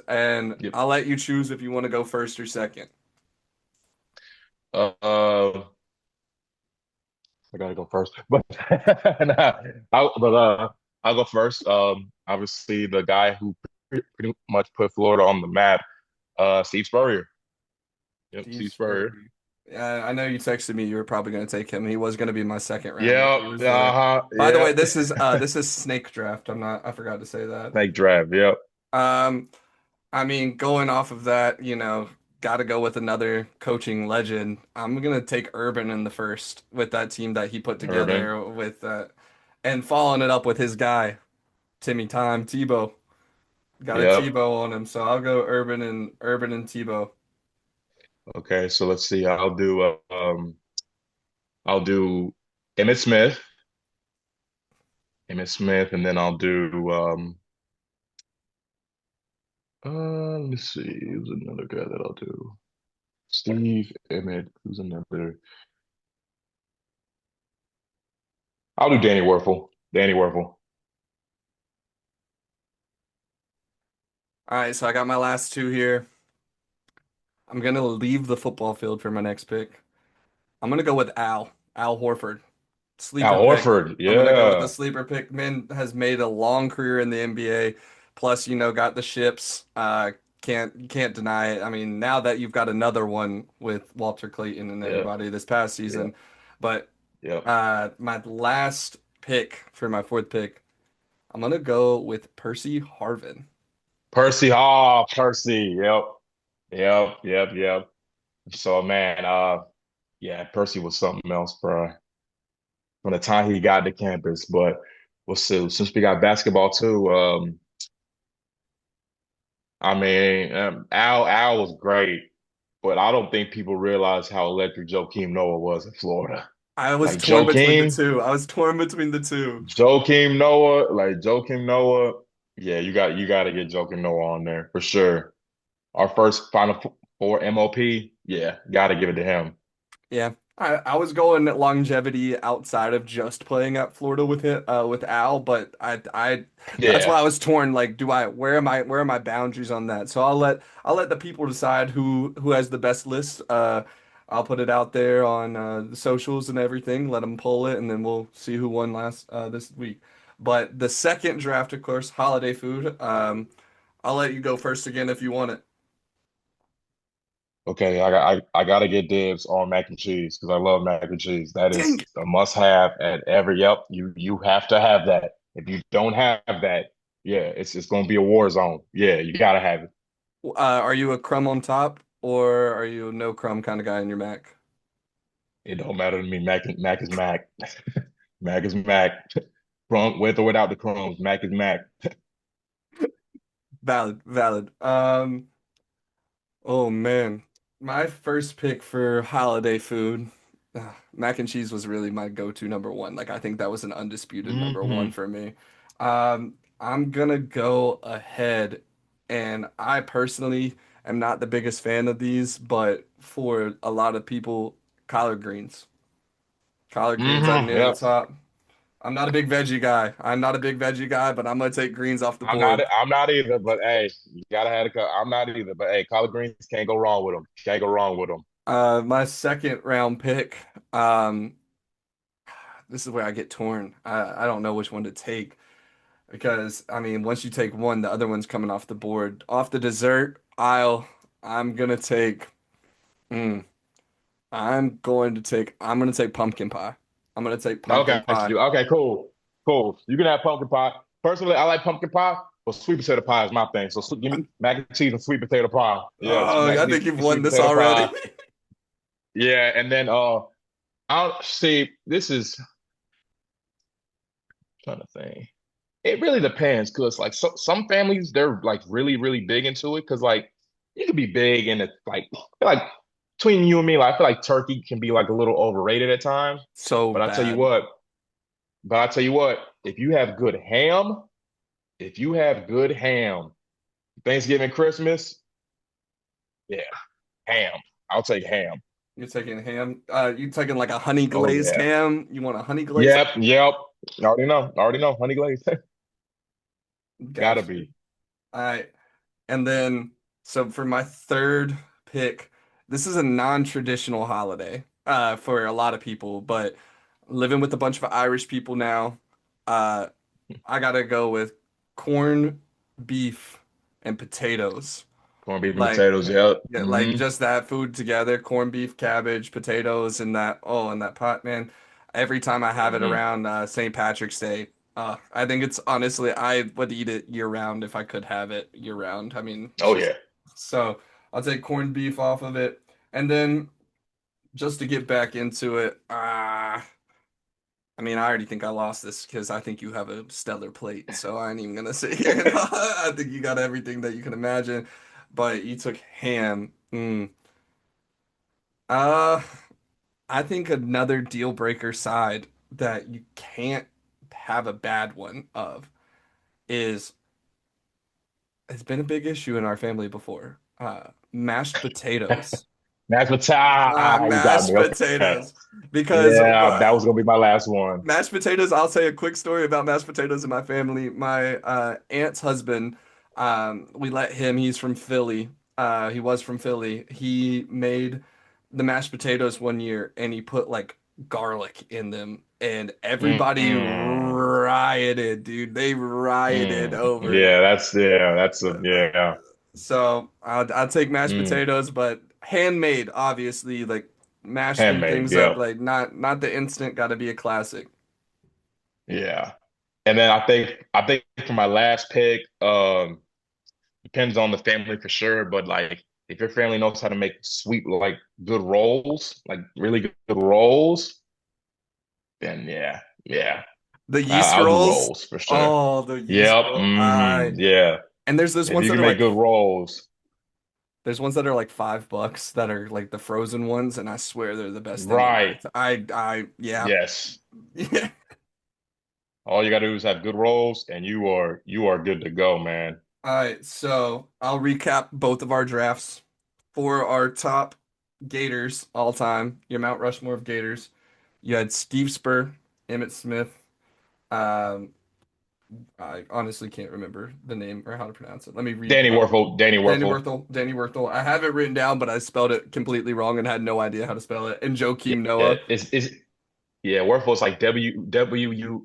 and Yep. I'll let you choose if you want to go first or second. Uh, I gotta go first, but nah, I'll go first. Obviously the guy who pretty much put Florida on the map, Steve Spurrier. Yep, Steve Steve Spurrier. Spurrier. Yeah, I know you texted me you were probably going to take him. He was going to be my second rounder if Yep. he was there. Uh-huh. By the way, Yep. this is snake draft. I forgot to say that. Snake draft. Yep. Um, I mean, going off of that, got to go with another coaching legend. I'm gonna take Urban in the first with that team that he put Urban. together and following it up with his guy, Timmy Time, Tebow. Got a Yep. Tebow on him, so I'll go Urban and Tebow. Okay, so let's see. I'll do Emmitt Smith, and then I'll do let me see. Who's another guy that I'll do? Steve Emmett. Who's another? I'll do Danny Werfel. Danny Werfel. All right, so I got my last two here. I'm gonna leave the football field for my next pick. I'm gonna go with Al Horford. Sleeper Al pick. Horford. I'm gonna go with the Yeah. sleeper pick. Man has made a long career in the NBA. Plus, got the ships. Can't deny it. I mean, now that you've got another one with Walter Clayton and Yeah, everybody this past yeah, season, but yeah. my last pick for my fourth pick, I'm gonna go with Percy Harvin. Percy, oh, Percy. Yep, yep, yep, yep. So man, yeah, Percy was something else, bro. From the time he got to campus, but we'll see. Since we got basketball too, I mean, Al was great, but I don't think people realize how electric Joakim Noah was in Florida. I was Like torn between the two. I was torn between the two. Joakim Noah. Yeah, you got to get Joakim Noah on there for sure. Our first Final Four MOP. Yeah, got to give it to him. Yeah, I was going longevity outside of just playing at Florida with it with Al, but I that's why Yeah. I was torn. Like, do I where are my boundaries on that? So I'll let the people decide who has the best list. I'll put it out there on the socials and everything. Let them pull it, and then we'll see who won last this week. But the second draft, of course, holiday food. I'll let you go first again if you want it. Okay, I gotta get dibs on mac and cheese because I love mac and cheese. That Dang is a must have at every yep. You have to have that. If you don't have that, yeah, it's gonna be a war zone. Yeah, you gotta have it. Are you a crumb on top or are you a no crumb kind of guy in your Mac? It don't matter to me. Mac is Mac. Mac is Mac. Crumb with or without the crumbs. Mac is Mac. Valid, valid. Oh man, my first pick for holiday food, mac and cheese was really my go-to number one. Like I think that was an undisputed number one Hmm. for me. I'm gonna go ahead, and I personally am not the biggest fan of these, but for a lot of people, collard greens. Collard greens are near the Yep. top. I'm not a big veggie guy. I'm not a big veggie guy, but I'm gonna take greens off the I'm not. board. I'm not either. But hey, you gotta have the. I'm not either. But hey, collard greens can't go wrong with them. Can't go wrong with them. My second round pick, um, this is where I get torn. I don't know which one to take because I mean, once you take one, the other one's coming off the board. Off the dessert aisle, I'm gonna take. Mm, I'm gonna take pumpkin pie. I'm gonna take pumpkin Okay, pie. okay, cool, cool. You can have pumpkin pie. Personally, I like pumpkin pie, but sweet potato pie is my thing. So give me mac and cheese and sweet potato pie. Yes, Oh, mac I and think cheese, you've won sweet this potato already. pie. Yeah, and then I'll see. This is trying to think. It really depends because like some families they're like really big into it because like you could be big and it's like I feel like between you and me, like I feel like turkey can be like a little overrated at times. So But I tell you bad. what, but I tell you what, if you have good ham, if you have good ham, Thanksgiving, Christmas, yeah, ham. I'll take ham. You're taking ham. You taking like a honey Oh glazed yeah. ham? You want a honey glazed? Yep. Already know. Already know. Honey glaze. Gotta Gotcha. be. All right. And then, so for my third pick, this is a non-traditional holiday for a lot of people, but living with a bunch of Irish people now, uh, I gotta go with corn, beef, and potatoes. Corned beef and Like, potatoes. Yep. yeah, like Hmm. just that food together, corned beef, cabbage, potatoes, and that pot, man. Every time I have it Hmm. around St. Patrick's Day, I think it's honestly, I would eat it year round if I could have it year round. I mean, it's Oh just yeah. so I'll take corned beef off of it, and then just to get back into it, I mean, I already think I lost this because I think you have a stellar plate, so I ain't even gonna sit here. I think you got everything that you can imagine, but you took ham. Uh, I think another deal breaker side that you can't have a bad one of is it's been a big issue in our family before. Mashed potatoes. Mashed potato. You got Mashed me. Okay. potatoes. Because Yeah, that was gonna be my last one. mashed potatoes, I'll tell you a quick story about mashed potatoes in my family. My aunt's husband, we let him, he's from Philly. He was from Philly. He made the mashed potatoes one year and he put like garlic in them and everybody Mm. rioted, dude. They rioted over Yeah, it. that's a yeah. So I'll take mashed Mm. potatoes, but handmade, obviously, like mashed in Handmade, things that yep. like not the instant. Got to be a classic. Yeah. And then I think for my last pick, depends on the family for sure, but like if your family knows how to make sweet like good rolls, like really good rolls, then yeah. The yeast I'll do rolls. rolls for sure. Oh, the yeast Yep. roll. I Yeah. and there's those If ones you that can are make like good rolls, there's ones that are like $5 that are like the frozen ones, and I swear they're the best thing on right. earth. Yeah. Yes. Yeah. All you gotta do is have good rolls and you are good to go, man. All right, so I'll recap both of our drafts for our top Gators all time. Your Mount Rushmore of Gators. You had Steve Spurr, Emmitt Smith. Um, I honestly can't remember the name or how to pronounce it. Let me read from Danny Danny Werfel. Werthel. Danny Werthel. I have it written down, but I spelled it completely wrong and had no idea how to spell it. And Yeah, Joakim Noah. it's yeah, Werfel's like WUERFL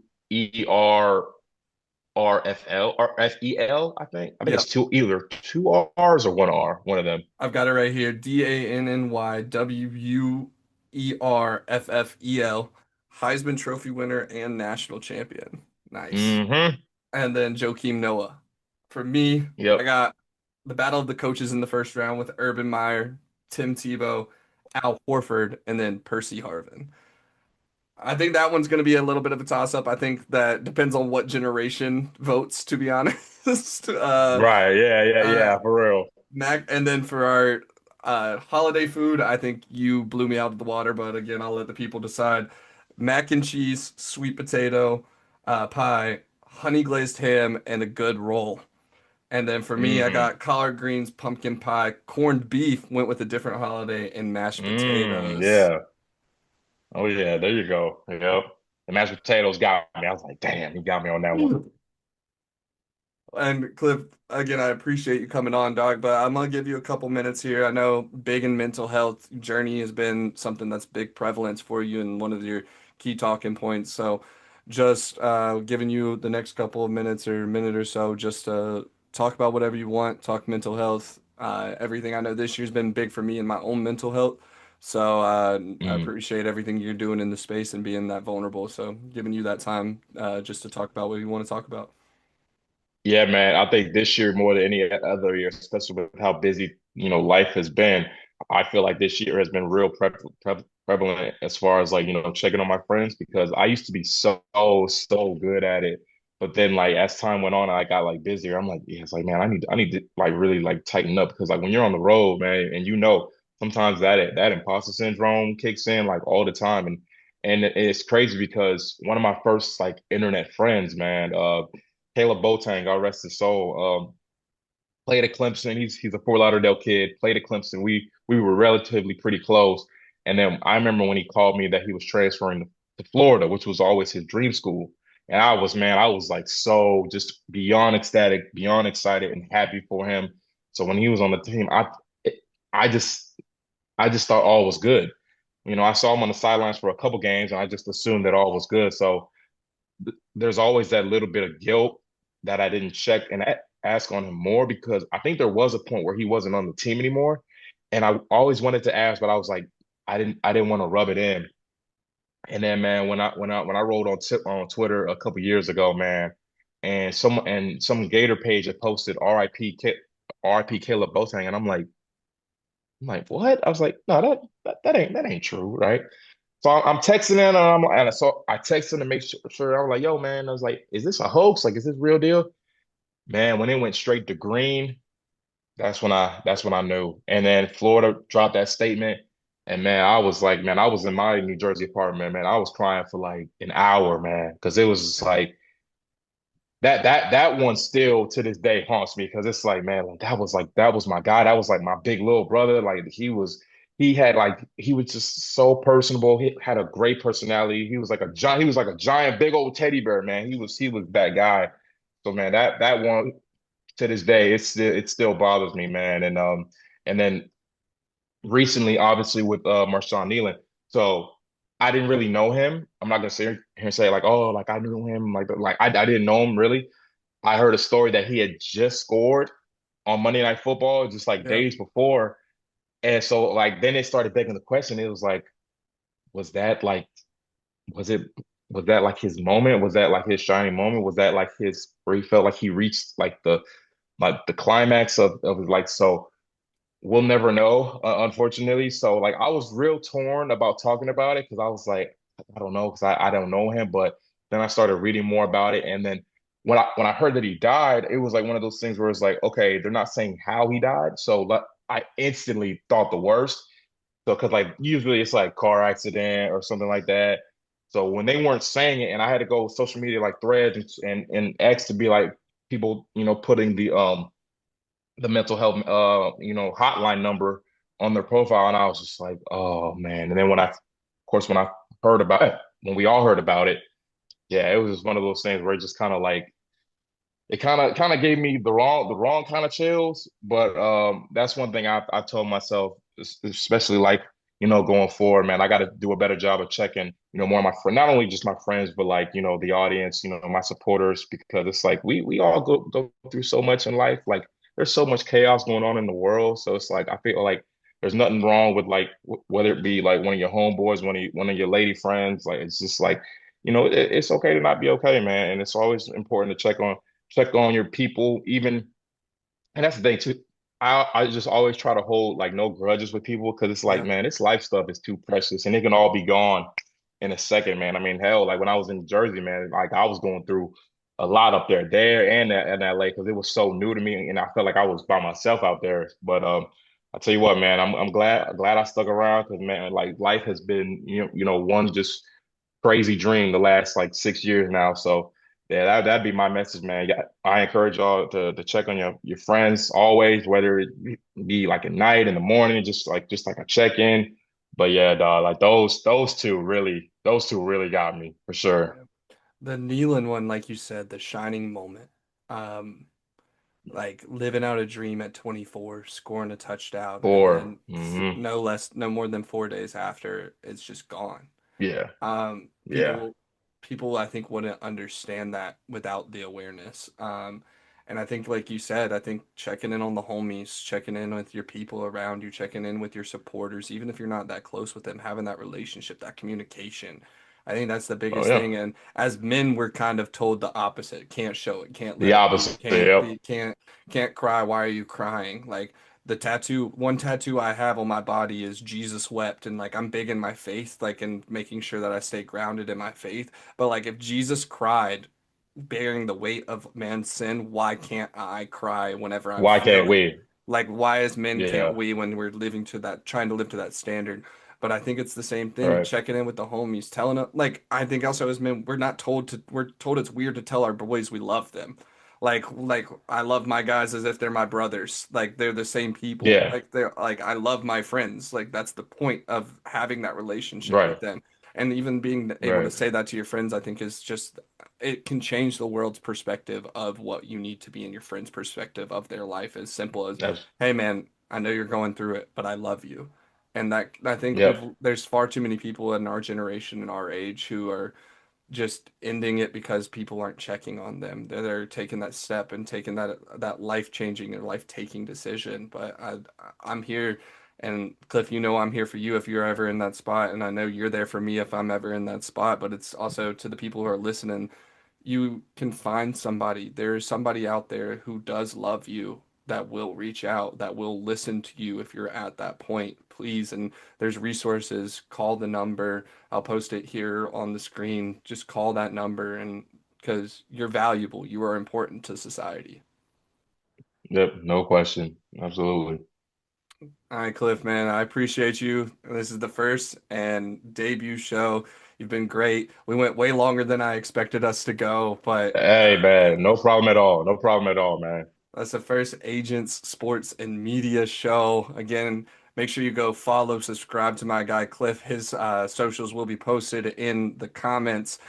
or FEL, I think. I think it's Yep, two either two R's or one R, one of them. I've got it right here. DANNYWUERFFEL. Heisman Trophy winner and national champion. Nice. Mm-hmm. And then Joakim Noah. For me, I Yep. got the battle of the coaches in the first round with Urban Meyer, Tim Tebow, Al Horford, and then Percy Harvin. I think that one's going to be a little bit of a toss-up. I think that depends on what generation votes, to be honest. Right. Uh, Yeah, for real. Mac, and then for our holiday food, I think you blew me out of the water, but again, I'll let the people decide. Mac and cheese, sweet potato, pie, honey glazed ham, and a good roll. And then for me, I Mm. got collard greens, pumpkin pie, corned beef, went with a different holiday, and mashed potatoes. Yeah. Oh yeah, there you go. Yep. The mashed potatoes got me. I was like, damn, he got me on that one. And Cliff, again, I appreciate you coming on, dog, but I'm gonna give you a couple minutes here. I know big in mental health journey has been something that's big prevalence for you and one of your key talking points. So just giving you the next couple of minutes or minute or so just to talk about whatever you want, talk mental health, everything. I know this year's been big for me in my own mental health. So I Mm. appreciate everything you're doing in the space and being that vulnerable. So giving you that time just to talk about what you want to talk about. Yeah, man. I think this year more than any other year, especially with how busy, life has been, I feel like this year has been real prevalent as far as like, checking on my friends because I used to be so good at it. But then like as time went on, I got like busier. I'm like, yeah, it's like, man, I need to like really like tighten up because like when you're on the road, man, and sometimes that imposter syndrome kicks in like all the time. And it's crazy because one of my first like internet friends, man, Caleb Boateng, God rest his soul, played at Clemson. He's a Fort Lauderdale kid. Played at Clemson. We were relatively pretty close. And then I remember when he called me that he was transferring to Florida, which was always his dream school. And I was like so just beyond ecstatic, beyond excited and happy for him. So when he was on the team, I just I just thought all was good. I saw him on the sidelines for a couple games, and I just assumed that all was good. So there's always that little bit of guilt that I didn't check and ask on him more because I think there was a point where he wasn't on the team anymore, and I always wanted to ask, but I was like, I didn't want to rub it in. And then, man, when I rolled on Twitter a couple years ago, man, and some Gator page had posted RIP Caleb Boateng, and I'm like, what? I was like, no, that ain't true, right? So I'm texting in, and I texted to make sure. I was like, "Yo, man," I was like, "Is this a hoax? Like, is this real deal?" Man, when it went straight to green, that's when I knew. And then Florida dropped that statement, and man, I was like, man, I was in my New Jersey apartment, man. I was crying for like an hour, man, because it was just like that one still to this day haunts me because it's like, man, like that was my guy. That was like my big little brother. Like he was just so personable. He had a great personality. He was like a giant, big old teddy bear, man. He was that guy. So man, that one to this day, it still bothers me, man. And then recently, obviously with Marshawn Nealon. So I didn't really know him. I'm not gonna sit here and say like, oh, like I knew him, I didn't know him really. I heard a story that he had just scored on Monday Night Football just like Yeah. days before. And so like then it started begging the question. It was like, was that like was it was that like his moment? Was that like his shining moment? Was that like his where he felt like he reached like the climax of his like so we'll never know, unfortunately. So like I was real torn about talking about it because I was like, I don't know, because I don't know him. But then I started reading more about it. And then when I heard that he died, it was like one of those things where it's like, okay, they're not saying how he died. So like, I instantly thought the worst. So because like usually it's like car accident or something like that. So when they weren't saying it, and I had to go social media like Threads and X to be like people, putting the mental health hotline number on their profile, and I was just like, oh man. And then of course when I heard about it, when we all heard about it, yeah, it was just one of those things where it just kind of like it kind of gave me the wrong kind of chills. But that's one thing I told myself, especially like going forward, man, I got to do a better job of checking more of my friend, not only just my friends, but like the audience, my supporters, because it's like we all go through so much in life. Like there's so much chaos going on in the world, so it's like I feel like there's nothing wrong with like whether it be like one of your homeboys, one of your lady friends. Like it's just like it's okay to not be okay, man, and it's always important to check on your people, even, and that's the thing too. I just always try to hold like no grudges with people because it's like, Yeah. man, this life stuff is too precious and it can all be gone in a second, man. I mean, hell, like when I was in Jersey, man, like I was going through a lot up there and LA because it was so new to me and I felt like I was by myself out there. But I tell you what, man, I'm glad I stuck around because man, like life has been one just crazy dream the last like 6 years now. So yeah, that'd be my message, man. Yeah, I encourage y'all to check on your friends always, whether it be like at night, in the morning, just like a check in. But yeah, dog, like those two really got me for sure. Yeah. The Nealon one, like you said, the shining moment. Um, like living out a dream at 24, scoring a touchdown, and Or then no more than 4 days after, it's just gone. yeah, Um, yeah, people, people, I think wouldn't understand that without the awareness. And I think, like you said, I think checking in on the homies, checking in with your people around you, checking in with your supporters, even if you're not that close with them, having that relationship, that communication. I think that's the oh biggest yeah, thing. And as men, we're kind of told the opposite. Can't show it, can't the let it be, opposite. Yep. can't cry. Why are you crying? Like one tattoo I have on my body is Jesus wept, and like I'm big in my faith, like in making sure that I stay grounded in my faith. But like if Jesus cried, bearing the weight of man's sin, why can't I cry whenever I'm Why can't feeling? we? Like why as men can't Yeah. we when we're living to that, trying to live to that standard? But I think it's the same All thing, right. checking in with the homies, telling them, like I think also as men, we're told it's weird to tell our boys we love them. Like I love my guys as if they're my brothers. Like they're the same people. Yeah. Like they're like I love my friends. Like that's the point of having that relationship with Right. them. And even being able to Right. say that to your friends, I think is just it can change the world's perspective of what you need to be in your friend's perspective of their life. As simple as, That's hey man, I know you're going through it, but I love you. And that I think yep. there's far too many people in our generation and our age who are just ending it because people aren't checking on them. They're taking that step and taking that life-changing and life-taking decision. But I'm here, and Cliff, you know I'm here for you if you're ever in that spot, and I know you're there for me if I'm ever in that spot. But it's also to the people who are listening, you can find somebody. There's somebody out there who does love you that will reach out, that will listen to you if you're at that point. Please, and there's resources. Call the number. I'll post it here on the screen. Just call that number and because you're valuable, you are important to society. Yep. No question. Absolutely. All right, Cliff, man, I appreciate you. This is the first and debut show. You've been great. We went way longer than I expected us to go, but Hey, man, no problem at all. No problem at all, man. that's the first Agents Sports and Media show. Again, make sure you go follow, subscribe to my guy Cliff. His socials will be posted in the comments.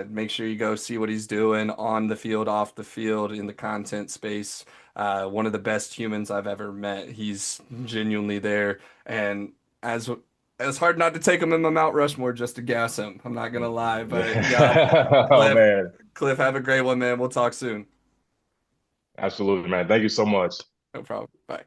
Make sure you go see what he's doing on the field, off the field, in the content space. One of the best humans I've ever met. He's genuinely there. And as It's hard not to take him in my Mount Rushmore just to gas him. I'm not gonna lie, but yeah, Oh Cliff, man, Cliff, have a great one, man. We'll talk soon. absolutely, man. Thank you so much. No problem. Bye.